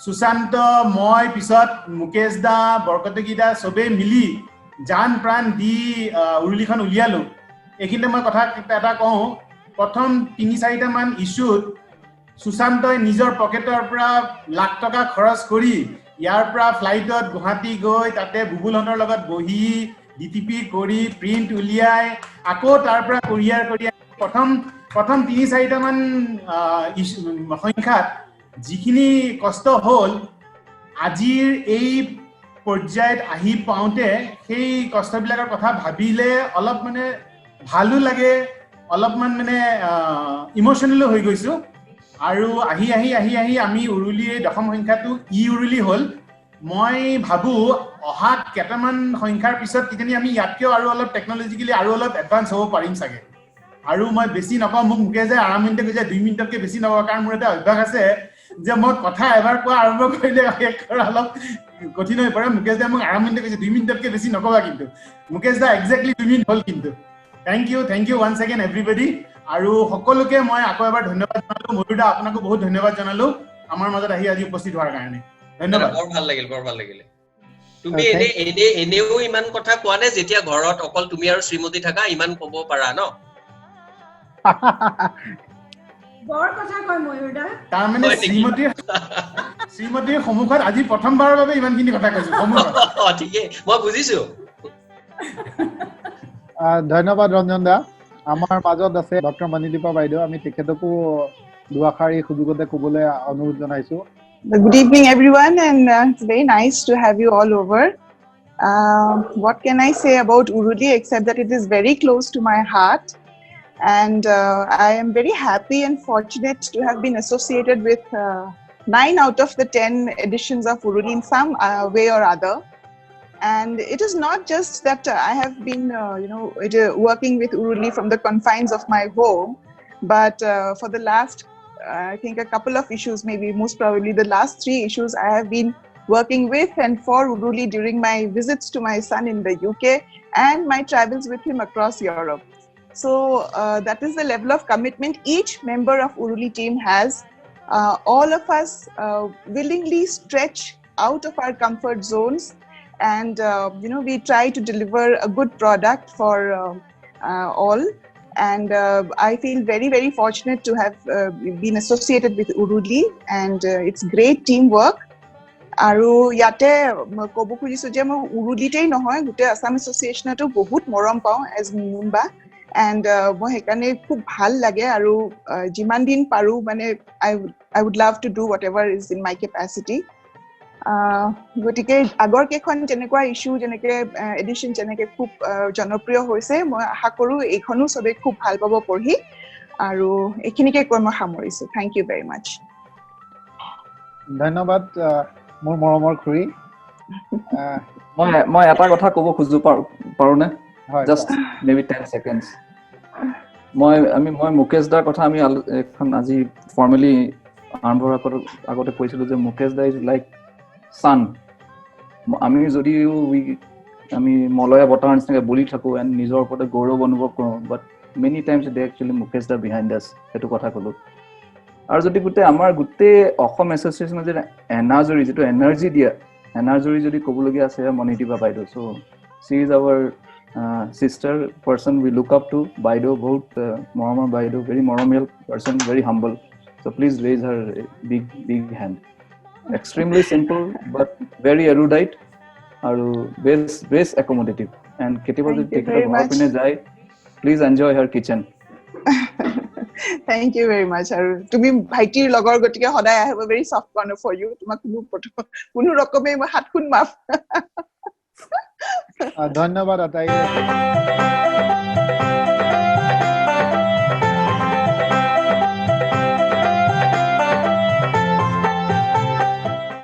সুশান্ত, মই, পিছত মুকেশ দা, বৰকটকী দা চবেই মিলি জান প্ৰাণ দি উৰুলিখন উলিয়ালো। এইখিনিতে মই কথা এটা কওঁ, প্ৰথম 3-4টা মান ইছ্যুত সুশান্তই নিজৰ পকেটৰ পৰা লাখ টকা খৰচ কৰি ইয়াৰ পৰা ফ্লাইটত গুৱাহাটী গৈ তাতে বুবুলহঁতৰ লগত বহি ডিটিপি কৰি প্ৰিণ্ট উলিয়াই আকৌ তাৰ পৰা কৰিয়াৰ কৰি প্ৰথম 3-4টা মান সংখ্যাত যিখিনি কষ্ট হ'ল, আজিৰ এই পৰ্যায়ত আহি পাওঁতে সেই কষ্টবিলাকৰ কথা ভাবিলে অলপ মানে ভালো লাগে, অলপমান মানে ইম'চনেলো হৈ গৈছো। আৰু আহি আমি উৰুলি 10ম সংখ্যাটো উৰুলি হ'ল। মই ভাবো অহা কেইটামান সংখ্যাৰ পিছত কিজানি আমি ইয়াতকেও আৰু অলপ টেকনলজিকেলি আৰু অলপ এডভান্স হ'ব পাৰিম চাগে। আৰু মই বেছি নকওঁ, মোক মুকেশ যে আৰম্ভ মিনিটে কৈছে 2 মিনিটতকৈ বেছি নকওঁ, কাৰণ মোৰ এটা অভ্যাস আছে যে মই কথা এবাৰ কোৱা আৰম্ভ কৰিলে শেষ কৰা অলপ কঠিন হৈ পৰে। মুকেশ দা মোক আৰম্ভ মিনিটে কৈছে 2 মিনিটতকৈ বেছি নকবা, কিন্তু মুকেশ দা একজেক্টলি 2 মিনিট হ'ল। কিন্তু thank you once again everybody. আৰু সকলোকে মই আকৌ এবাৰ ধন্যবাদ জনালো। ময়ূৰদা আপোনাকো বহুত ধন্যবাদ জনালো আমাৰ মাজত আহি আজি উপস্থিত হোৱাৰ কাৰণে। ধন্যবাদ। বৰ ভাল লাগিল। তুমি এনেও ইমান কথা কোৱা নে, যেতিয়া ঘৰত অকল তুমি আৰু শ্ৰীমতী থাকা ইমান ক'ব পাৰা ন? বৰ কথা কয় ময়ূৰদা। তাৰমানে শ্ৰীমতীৰ সন্মুখত আজি প্ৰথমবাৰৰ বাবে ইমানখিনি কথা কৈছো সন্মুখত। ঠিকেই, মই বুজিছো। ধন্যবাদ ৰঞ্জন দা। আমাৰ মাজত আছে ডক্টৰ মণিদীপা বাইদেউ, আমি তেখেতকো দুআষাৰ এই সুযোগতে ক'বলৈ অনুৰোধ জনাইছো। Good evening, everyone, and it's very nice to have you all over. What can I say about Uruli except that it is very close to my heart, and I am very happy and fortunate to have been associated with 9 out of the 10 editions of Uruli in some way or other. And it is not just that I have been, working with Uruli from the confines of my home, but for the last, I think a couple of issues, maybe most probably the last 3 issues, I have been working with and for Uruli during my visits to my son in the UK and my travels with him across Europe. So that is the level of commitment each member of Uruli team has. All of us willingly stretch out of our comfort zones, and we try to deliver a good product for all. And I feel very, very fortunate to have been associated with Uruli, and it's great teamwork. আৰু ইয়াতে ক'ব খুজিছো যে মই উৰুলিতেই নহয় গোটেই আছাম এছ'চিয়েশ্যনতো বহুত মৰম পাওঁ এজ মুনবা এণ্ড মই সেইকাৰণে খুব ভাল লাগে আৰু যিমান দিন পাৰোঁ মানে I would love to do whatever is in my capacity. গতিকে আগৰ কেইখন যেনেকুৱা ইছ্যু যেনেকে এডিশ্যন যেনেকে খুব জনপ্ৰিয় হৈছে মই আশা কৰোঁ এইখনো চবেই খুব ভাল পাব পঢ়ি আৰু এইখিনিকে কৈ মই সামৰিছোঁ থেংক ইউ ভেৰি মাছ ধন্যবাদ মোৰ মৰমৰ খুৰী মই এটা কথা ক'ব খোজো পাৰোনে হয় জাষ্ট মেবি 10 seconds মই মুকেশ দাৰ কথা আমি এখন আজি ফৰ্মেলি আৰম্ভ কৰাৰ আগতে কৈছিলোঁ যে মুকেশ দা ইজ লাইক সান আমি যদিও আমি মলয়া বতাহৰ নিচিনাকৈ বলি থাকোঁ এণ্ড নিজৰ ওপৰতে গৌৰৱ অনুভৱ কৰোঁ বাট মেনি টাইমছ দে একচুৱেলি মুকেশ দা বিহাইণ্ড আছ সেইটো কথা ক'লোঁ আৰু যদি আমাৰ গোটেই অসম এছ'চিয়েশ্যনৰ যে এনাৰ্জৰি যিটো এনাৰ্জি দিয়া এনাৰ্জৰি যদি ক'বলগীয়া আছে মণিদীপা বাইদেউ so' she is our sister person we look up to Baido বহুত মৰমৰ বাইদেউ very মৰমিয়াল person very humble so please raise her big hand extremely simple but very erudite আৰু best accommodative and কেতিয়াবা যদি তেখেতৰ ঘৰ পিনে যায় please enjoy her kitchen Thank you very much আৰু তুমি ভাইটিৰ লগৰ গতিকে সদায় I have a very soft corner for you তোমাক কোনো ৰকমে মই হাতখন মাফ ধন্যবাদ আটাইকে